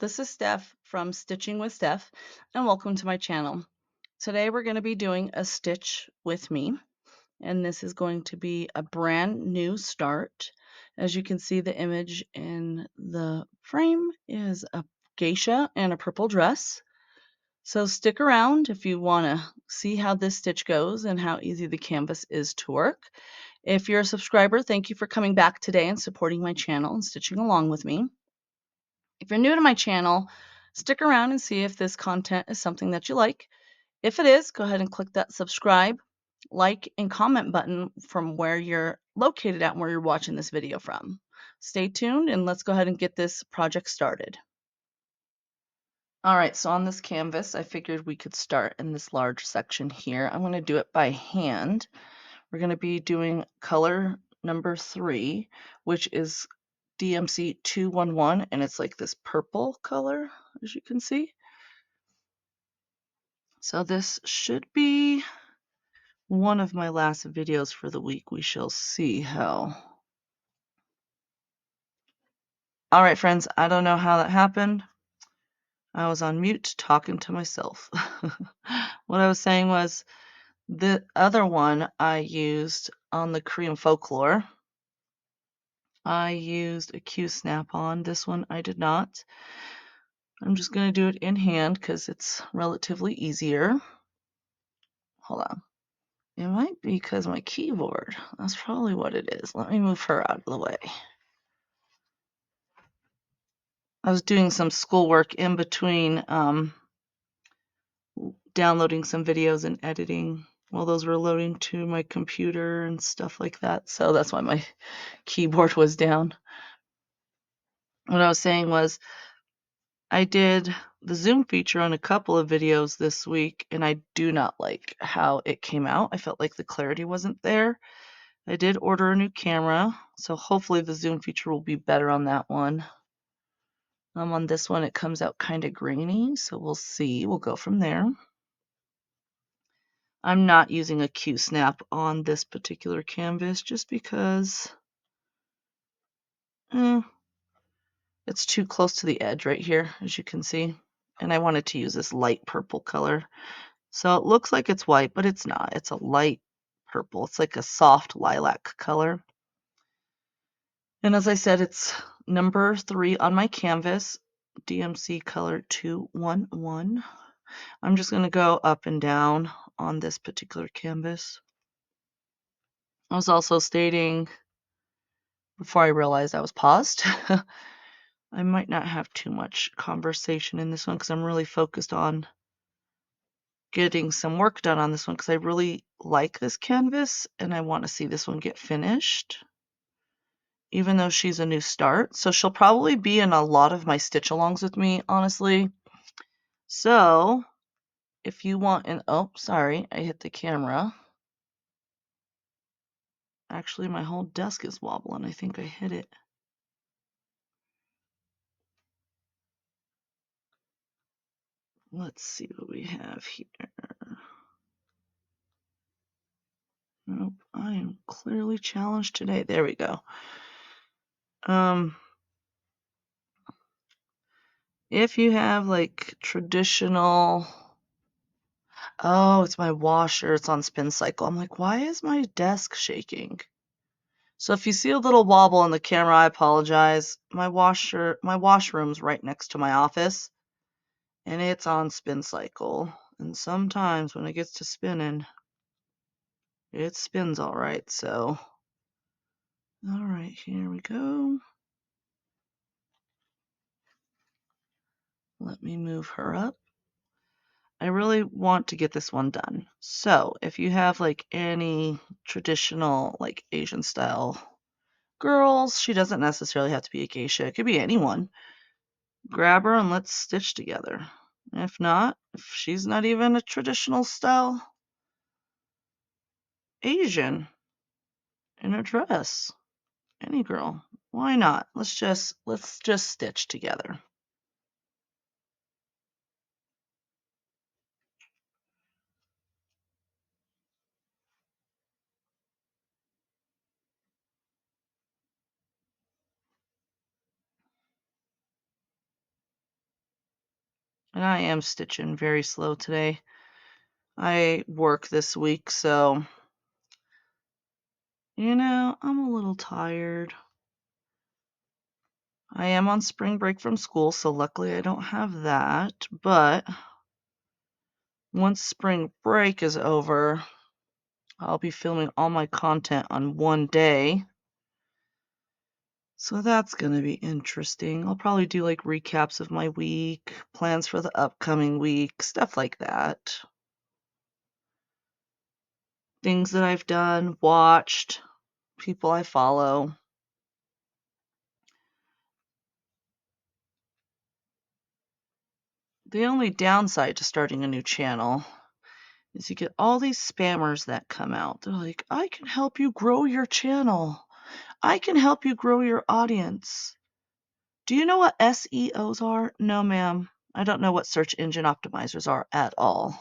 this is Steph from Stitching with Steph, and welcome to my channel. Today we're going to be doing a stitch with me, and this is going to be a brand new start. As you can see, the image in the frame is a geisha and a purple dress. So stick around if you want to see how this stitch goes and how easy the canvas is to work. If you're a subscriber, thank you for coming back today and supporting my channel and stitching along with me. If you're new to my channel, stick around and see if this content is something that you like. If it is, go ahead and click that subscribe, like, and comment button from where you're located at and where you're watching this video from. Stay tuned and let's go ahead and get this project started. All right, so on this canvas, I figured we could start in this large section here. I'm going to do it by hand. We're going to be doing color number 3, which is DMC 211, and it's like this purple color, as you can see. So this should be one of my last videos for the week. We shall see how. All right, friends, I don't know how that happened. I was on mute talking to myself. What I was saying was the other one I used on the Korean folklore. I used a Q snap-on. This one I did not. I'm just going to do it in hand because it's relatively easier. Hold on. It might be because my keyboard. That's probably what it is. Let me move her out of the way. I was doing some schoolwork in between downloading some videos and editing while those were loading to my computer and stuff like that. So that's why my keyboard was down. What I was saying was I did the zoom feature on a couple of videos this week, and I do not like how it came out. I felt like the clarity wasn't there. I did order a new camera, so hopefully the zoom feature will be better on that one. On this one, it comes out kind of grainy, so we'll see. We'll go from there. I'm not using a Q-snap on this particular canvas just because it's too close to the edge right here, as you can see. And I wanted to use this light purple color. So it looks like it's white, but it's not. It's a light purple. It's like a soft lilac color. And as I said, it's number 3 on my canvas, DMC color 211. I'm just going to go up and down on this particular canvas. I was also stating, before I realized I was paused, I might not have too much conversation in this one because I'm really focused on getting some work done on this one because I really like this canvas and I want to see this one get finished, even though she's a new start. So she'll probably be in a lot of my stitch alongs with me, honestly. So if you want an, oh, sorry, I hit the camera. Actually, my whole desk is wobbling. I think I hit it. Let's see what we have here. Nope, I am clearly challenged today. There we go. If you have like traditional, oh, it's my washer, it's on spin cycle. I'm like, why is my desk shaking? So if you see a little wobble on the camera, I apologize. My washroom's right next to my office, and it's on spin cycle. And sometimes when it gets to spinning, it spins all right. So, all right, here we go. Let me move her up. I really want to get this one done. So if you have like any traditional like Asian style girls, she doesn't necessarily have to be a geisha. It could be anyone. Grab her and let's stitch together. If not, if she's not even a traditional style Asian in a dress, any girl, why not? Let's just stitch together. And I am stitching very slow today. I work this week, so, I'm a little tired. I am on spring break from school, so luckily I don't have that. But once spring break is over, I'll be filming all my content on one day. So that's going to be interesting. I'll probably do like recaps of my week, plans for the upcoming week, stuff like that. Things that I've done, watched, people I follow. The only downside to starting a new channel is you get all these spammers that come out. They're like, I can help you grow your channel. I can help you grow your audience. Do you know what SEOs are? No, ma'am. I don't know what search engine optimizers are at all.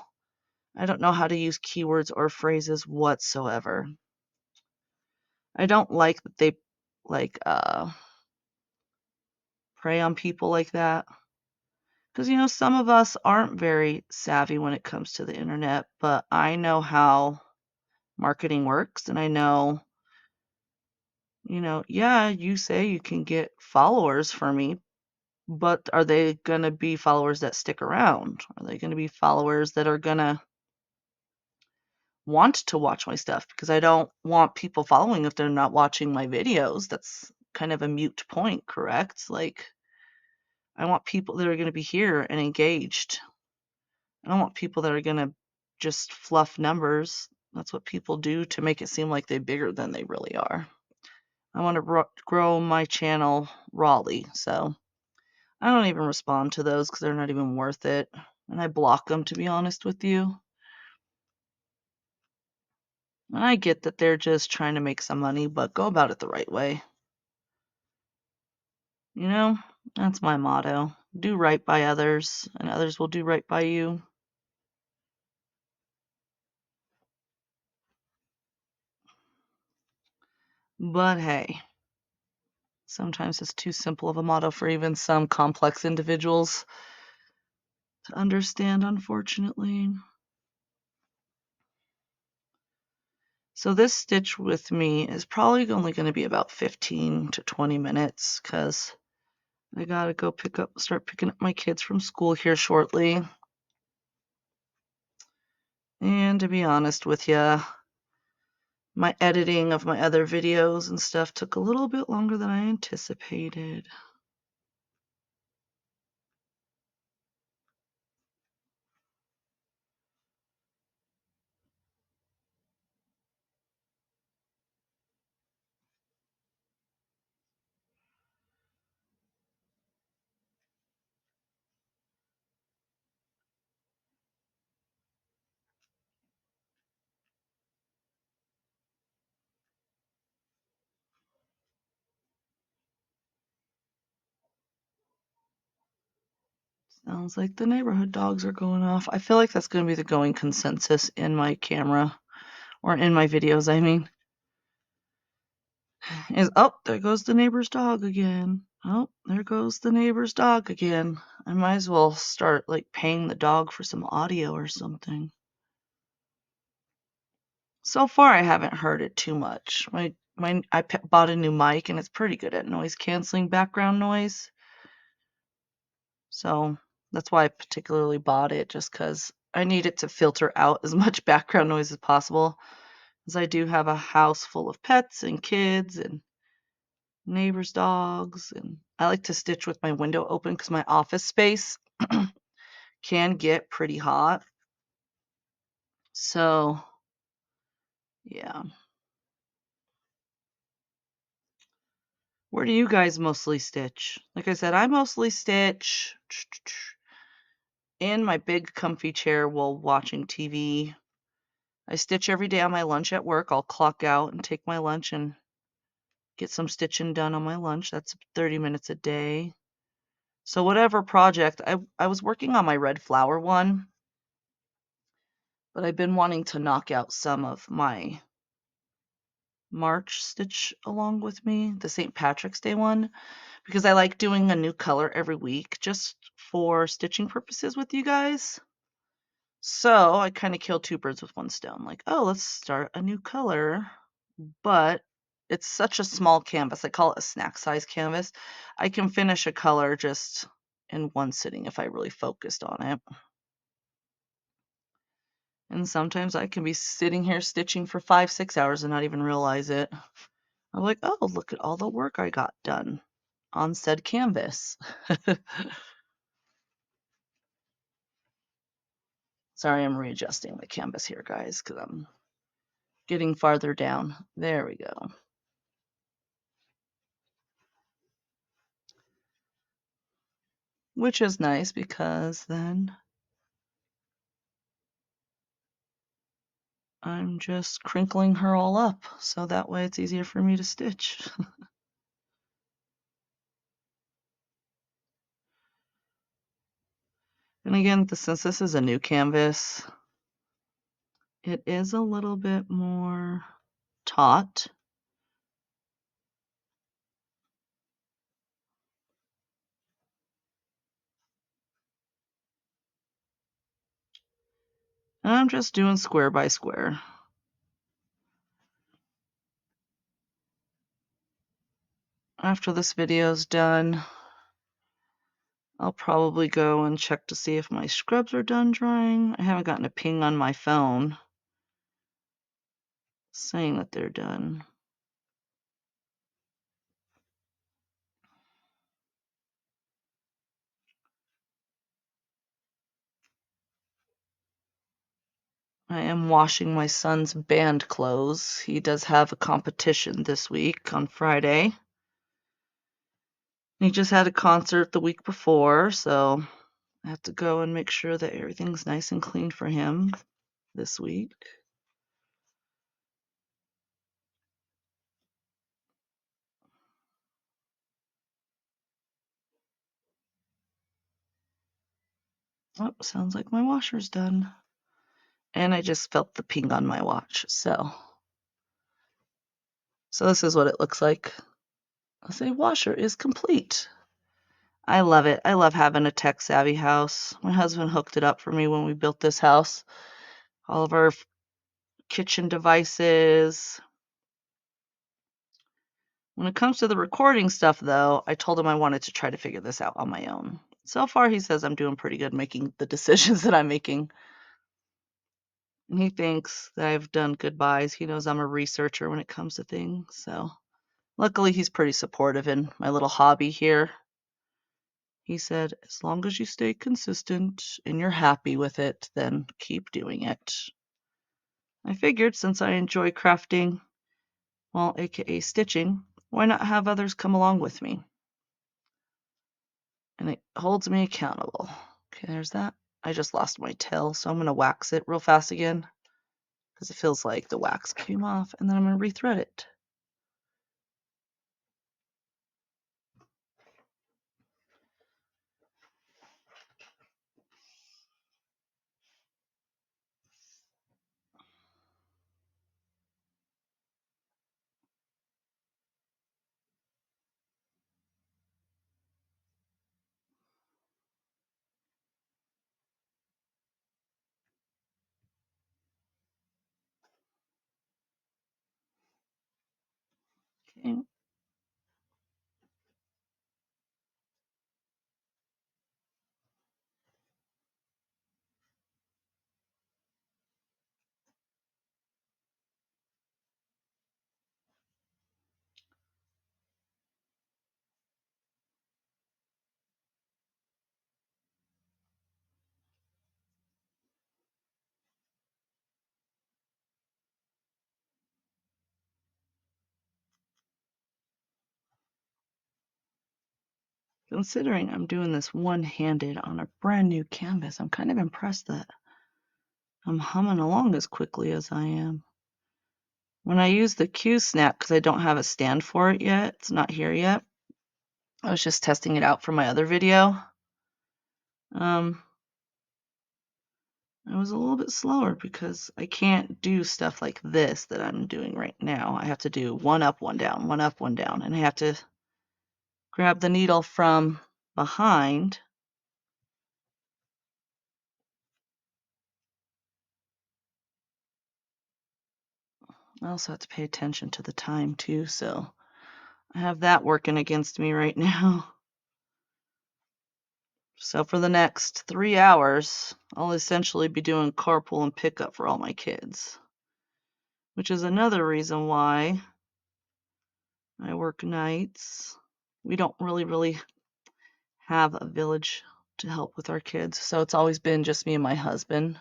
I don't know how to use keywords or phrases whatsoever. I don't like that they prey on people like that. Because, some of us aren't very savvy when it comes to the internet, but I know how marketing works, and I know, yeah, you say you can get followers for me, but are they going to be followers that stick around? Are they going to be followers that are going to want to watch my stuff? Because I don't want people following if they're not watching my videos. That's kind of a mute point, correct? Like, I want people that are going to be here and engaged. I don't want people that are going to just fluff numbers. That's what people do to make it seem like they're bigger than they really are. I want to grow my channel rawly, so I don't even respond to those because they're not even worth it. And I block them, to be honest with you. And I get that they're just trying to make some money, but go about it the right way. That's my motto. Do right by others, and others will do right by you. But hey, sometimes it's too simple of a motto for even some complex individuals to understand, unfortunately. So this stitch with me is probably only going to be about 15 to 20 minutes because I got to go start picking up my kids from school here shortly. And to be honest with you, my editing of my other videos and stuff took a little bit longer than I anticipated. Sounds like the neighborhood dogs are going off. I feel like that's going to be the going consensus in my camera, or in my videos, I mean. Is, oh, there goes the neighbor's dog again. Oh, there goes the neighbor's dog again. I might as well start like paying the dog for some audio or something. So far, I haven't heard it too much. I bought a new mic and it's pretty good at noise canceling background noise. So that's why I particularly bought it, just because I need it to filter out as much background noise as possible. As I do have a house full of pets and kids and neighbors' dogs, and I like to stitch with my window open because my office space can get pretty hot. So, yeah. Where do you guys mostly stitch? Like I said, I mostly stitch in my big comfy chair while watching TV. I stitch every day on my lunch at work. I'll clock out and take my lunch and get some stitching done on my lunch. That's 30 minutes a day. So whatever project, I was working on my red flower one, but I've been wanting to knock out some of my March stitch along with me, the St. Patrick's Day one, because I like doing a new color every week just for stitching purposes with you guys. So I kind of kill two birds with one stone. Like, oh, let's start a new color, but it's such a small canvas. I call it a snack size canvas. I can finish a color just in one sitting if I really focused on it. And sometimes I can be sitting here stitching for 5-6 hours and not even realize it. I'm like, oh, look at all the work I got done on said canvas. Sorry, I'm readjusting the canvas here, guys, because I'm getting farther down. There we go. Which is nice because then I'm just crinkling her all up, so that way it's easier for me to stitch. And again, since this is a new canvas, it is a little bit more taut. And I'm just doing square by square. After this video is done, I'll probably go and check to see if my scrubs are done drying. I haven't gotten a ping on my phone saying that they're done. I am washing my son's band clothes. He does have a competition this week on Friday. He just had a concert the week before, so I have to go and make sure that everything's nice and clean for him this week. Oh, sounds like my washer's done. And I just felt the ping on my watch, so this is what it looks like. I'll say washer is complete. I love it. I love having a tech-savvy house. My husband hooked it up for me when we built this house. All of our kitchen devices. When it comes to the recording stuff, though, I told him I wanted to try to figure this out on my own. So far, he says I'm doing pretty good making the decisions that I'm making. And he thinks that I've done good buys. He knows I'm a researcher when it comes to things. So luckily, he's pretty supportive in my little hobby here. He said, as long as you stay consistent and you're happy with it, then keep doing it. I figured since I enjoy crafting, well, aka stitching, why not have others come along with me? And it holds me accountable. Okay, there's that. I just lost my tail, so I'm going to wax it real fast again because it feels like the wax came off, and then I'm going to rethread it. Okay. Considering I'm doing this one-handed on a brand new canvas, I'm kind of impressed that I'm humming along as quickly as I am. When I use the Q snap, because I don't have a stand for it yet, it's not here yet. I was just testing it out for my other video. I was a little bit slower because I can't do stuff like this that I'm doing right now. I have to do one up, one down, one up, one down, and I have to grab the needle from behind. I also have to pay attention to the time too, so I have that working against me right now. So for the next 3 hours, I'll essentially be doing carpool and pickup for all my kids, which is another reason why I work nights. We don't really have a village to help with our kids, so it's always been just me and my husband.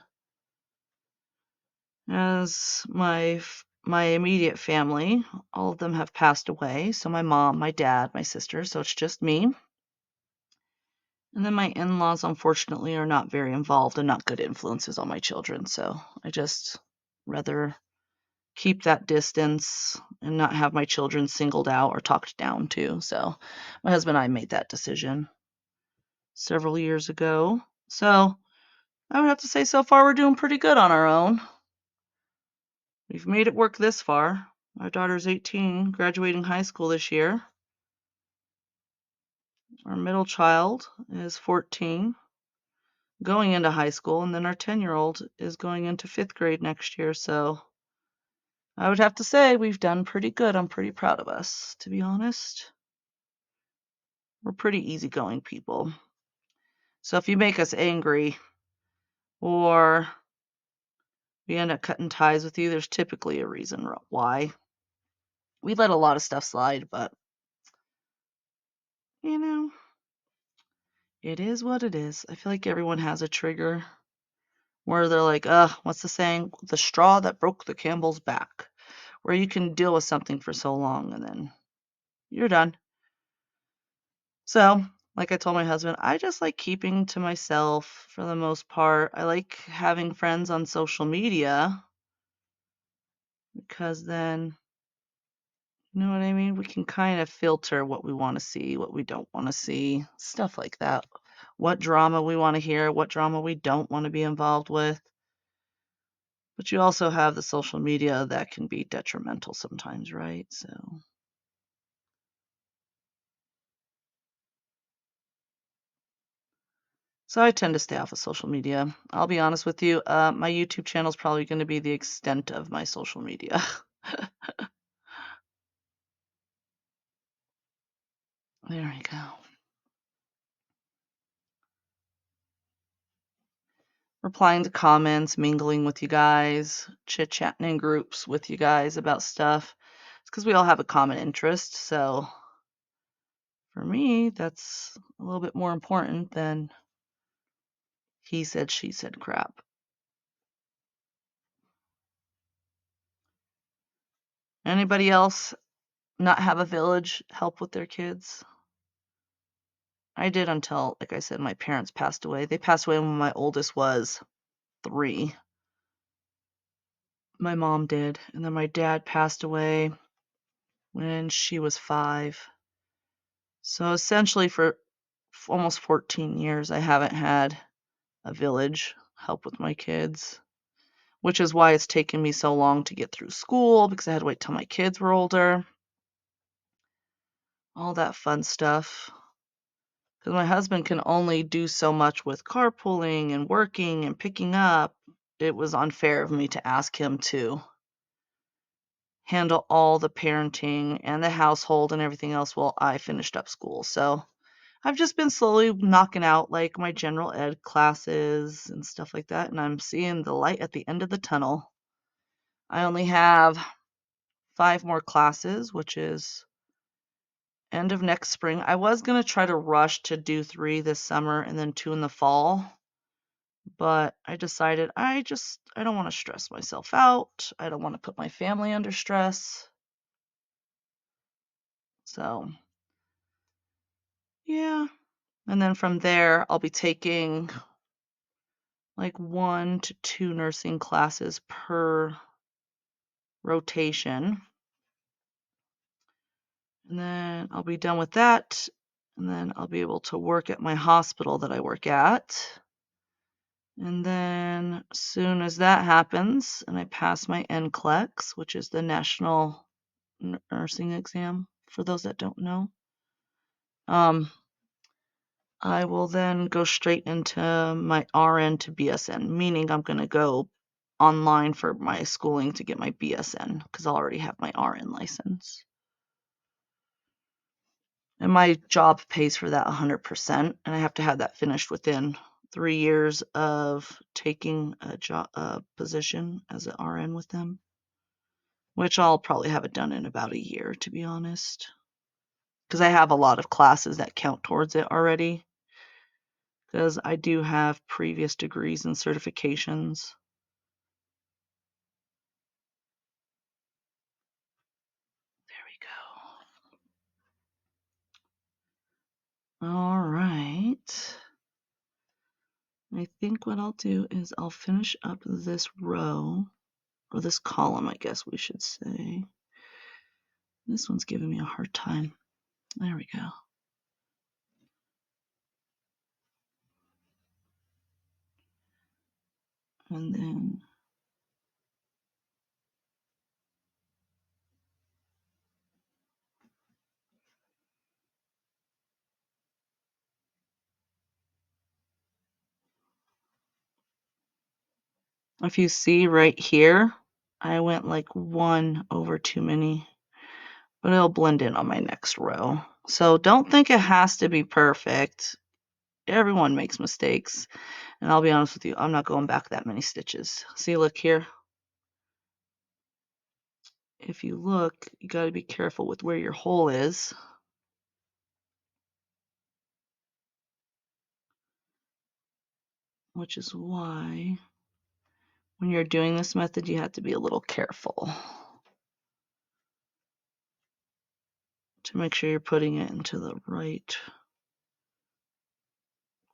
As my immediate family, all of them have passed away, so my mom, my dad, my sister, so it's just me. And then my in-laws, unfortunately, are not very involved and not good influences on my children, so I just rather keep that distance and not have my children singled out or talked down to. So my husband and I made that decision several years ago. So I would have to say so far we're doing pretty good on our own. We've made it work this far. Our daughter's 18, graduating high school this year. Our middle child is 14, going into high school, and then our 10-year-old is going into 5th grade next year. So I would have to say we've done pretty good. I'm pretty proud of us, to be honest. We're pretty easygoing people. So if you make us angry or we end up cutting ties with you, there's typically a reason why. We let a lot of stuff slide, but you know, it is what it is. I feel like everyone has a trigger where they're like, what's the saying? The straw that broke the camel's back. Where you can deal with something for so long and then you're done. So, like I told my husband, I just like keeping to myself for the most part. I like having friends on social media because then, you know what I mean? We can kind of filter what we want to see, what we don't want to see, stuff like that. What drama we want to hear, what drama we don't want to be involved with. But you also have the social media that can be detrimental sometimes, right? So I tend to stay off of social media. I'll be honest with you, my YouTube channel is probably going to be the extent of my social media. There we go. Replying to comments, mingling with you guys, chit-chatting in groups with you guys about stuff. It's because we all have a common interest. So for me, that's a little bit more important than he said, she said crap. Anybody else not have a village help with their kids? I did until, like I said, my parents passed away. They passed away when my oldest was 3. My mom did. And then my dad passed away when she was 5. So essentially for almost 14 years, I haven't had a village help with my kids, which is why it's taken me so long to get through school because I had to wait till my kids were older. All that fun stuff. Because my husband can only do so much with carpooling and working and picking up. It was unfair of me to ask him to handle all the parenting and the household and everything else while I finished up school. So I've just been slowly knocking out like my general ed classes and stuff like that, and I'm seeing the light at the end of the tunnel. I only have 5 more classes, which is end of next spring. I was going to try to rush to do 3 this summer and then 2 in the fall, but I decided I don't want to stress myself out. I don't want to put my family under stress. So, yeah. And then from there, I'll be taking like 1 to 2 nursing classes per rotation. And then I'll be done with that. And then I'll be able to work at my hospital that I work at. And then as soon as that happens and I pass my NCLEX, which is the National Nursing Exam, for those that don't know, I will then go straight into my RN to BSN, meaning I'm going to go online for my schooling to get my BSN because I already have my RN license. And my job pays for that 100%, and I have to have that finished within 3 years of taking a position as an RN with them, which I'll probably have it done in about a year, to be honest, because I have a lot of classes that count towards it already, because I do have previous degrees and certifications. There we go. All right. I think what I'll do is I'll finish up this row, or this column, I guess we should say. This one's giving me a hard time. There we go. And then if you see right here, I went like one over too many, but it'll blend in on my next row. So don't think it has to be perfect. Everyone makes mistakes. And I'll be honest with you, I'm not going back that many stitches. See, look here. If you look, you got to be careful with where your hole is. Which is why when you're doing this method, you have to be a little careful to make sure you're putting it into the right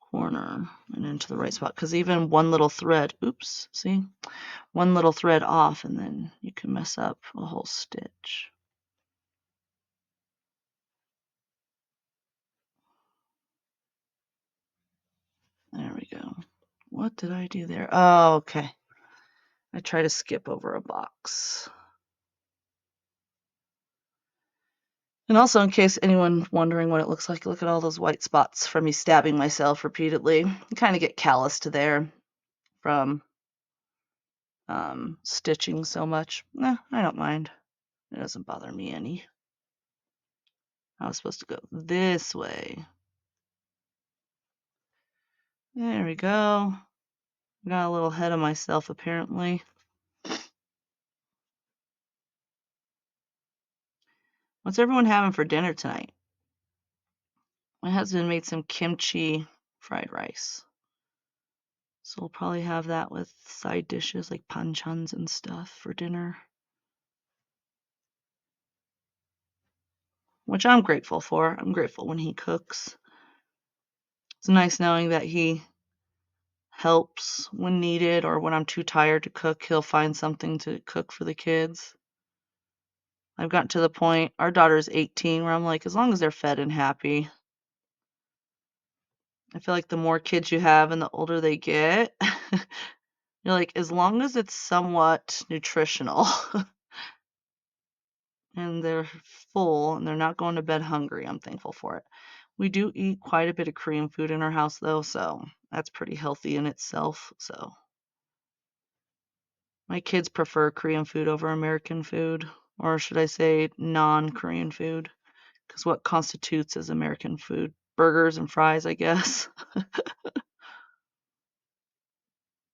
corner and into the right spot, because even one little thread, oops, see, one little thread off and then you can mess up a whole stitch. There we go. What did I do there? Oh, okay. I try to skip over a box. And also, in case anyone wondering what it looks like, look at all those white spots from me stabbing myself repeatedly. You kind of get calloused there from stitching so much. Nah, I don't mind. It doesn't bother me any. I was supposed to go this way. There we go. Got a little ahead of myself, apparently. What's everyone having for dinner tonight? My husband made some kimchi fried rice. So we'll probably have that with side dishes like panchans and stuff for dinner. Which I'm grateful for. I'm grateful when he cooks. It's nice knowing that he helps when needed, or when I'm too tired to cook, he'll find something to cook for the kids. I've gotten to the point, our daughter's 18, where I'm like, as long as they're fed and happy. I feel like the more kids you have and the older they get, you're like, as long as it's somewhat nutritional and they're full and they're not going to bed hungry, I'm thankful for it. We do eat quite a bit of Korean food in our house, though, so that's pretty healthy in itself. So my kids prefer Korean food over American food, or should I say non-Korean food, because what constitutes as American food? Burgers and fries, I guess.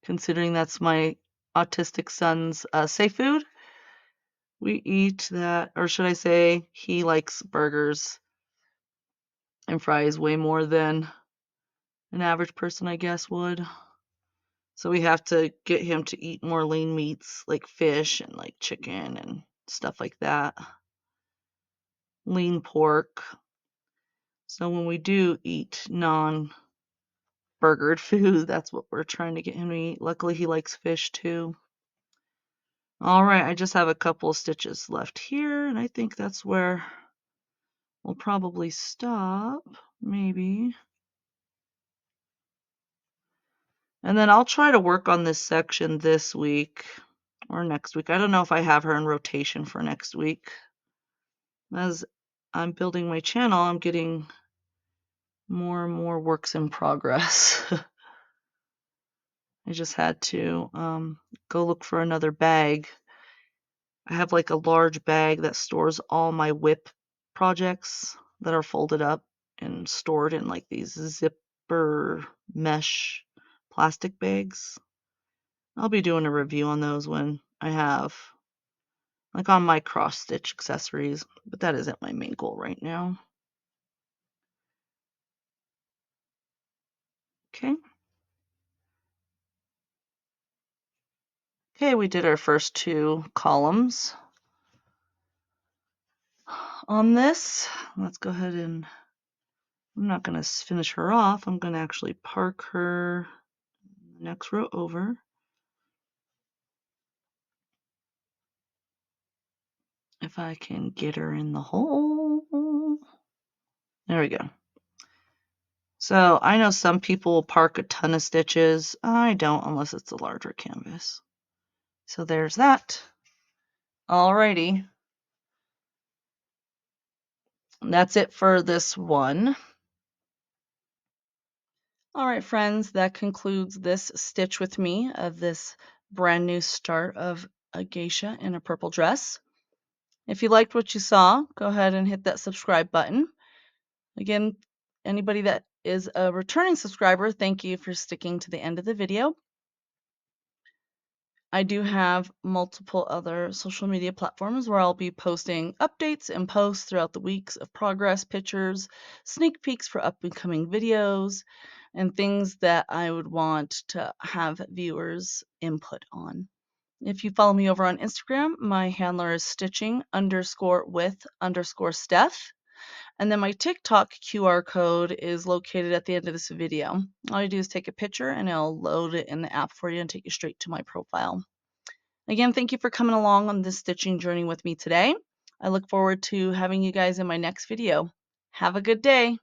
Considering that's my autistic son's safe food, we eat that, or should I say he likes burgers and fries way more than an average person, I guess, would. So we have to get him to eat more lean meats like fish and like chicken and stuff like that. Lean pork. So when we do eat non-burgered food, that's what we're trying to get him to eat. Luckily, he likes fish too. All right, I just have a couple of stitches left here, and I think that's where we'll probably stop, maybe. And then I'll try to work on this section this week or next week. I don't know if I have her in rotation for next week. As I'm building my channel, I'm getting more and more works in progress. I just had to go look for another bag. I have like a large bag that stores all my whip projects that are folded up and stored in like these zipper mesh plastic bags. I'll be doing a review on those when I have, like on my cross stitch accessories, but that isn't my main goal right now. Okay. Okay, we did our first 2 columns on this. Let's go ahead and, I'm not going to finish her off. I'm going to actually park her next row over. If I can get her in the hole. There we go. So I know some people will park a ton of stitches. I don't unless it's a larger canvas. So there's that. Alrighty. That's it for this one. All right, friends, that concludes this stitch with me of this brand new start of a geisha in a purple dress. If you liked what you saw, go ahead and hit that subscribe button. Again, anybody that is a returning subscriber, thank you for sticking to the end of the video. I do have multiple other social media platforms where I'll be posting updates and posts throughout the weeks of progress, pictures, sneak peeks for up and coming videos, and things that I would want to have viewers input on. If you follow me over on Instagram, my handler is stitching_with_Steph. And then my TikTok QR code is located at the end of this video. All you do is take a picture and it'll load it in the app for you and take you straight to my profile. Again, thank you for coming along on this stitching journey with me today. I look forward to having you guys in my next video. Have a good day.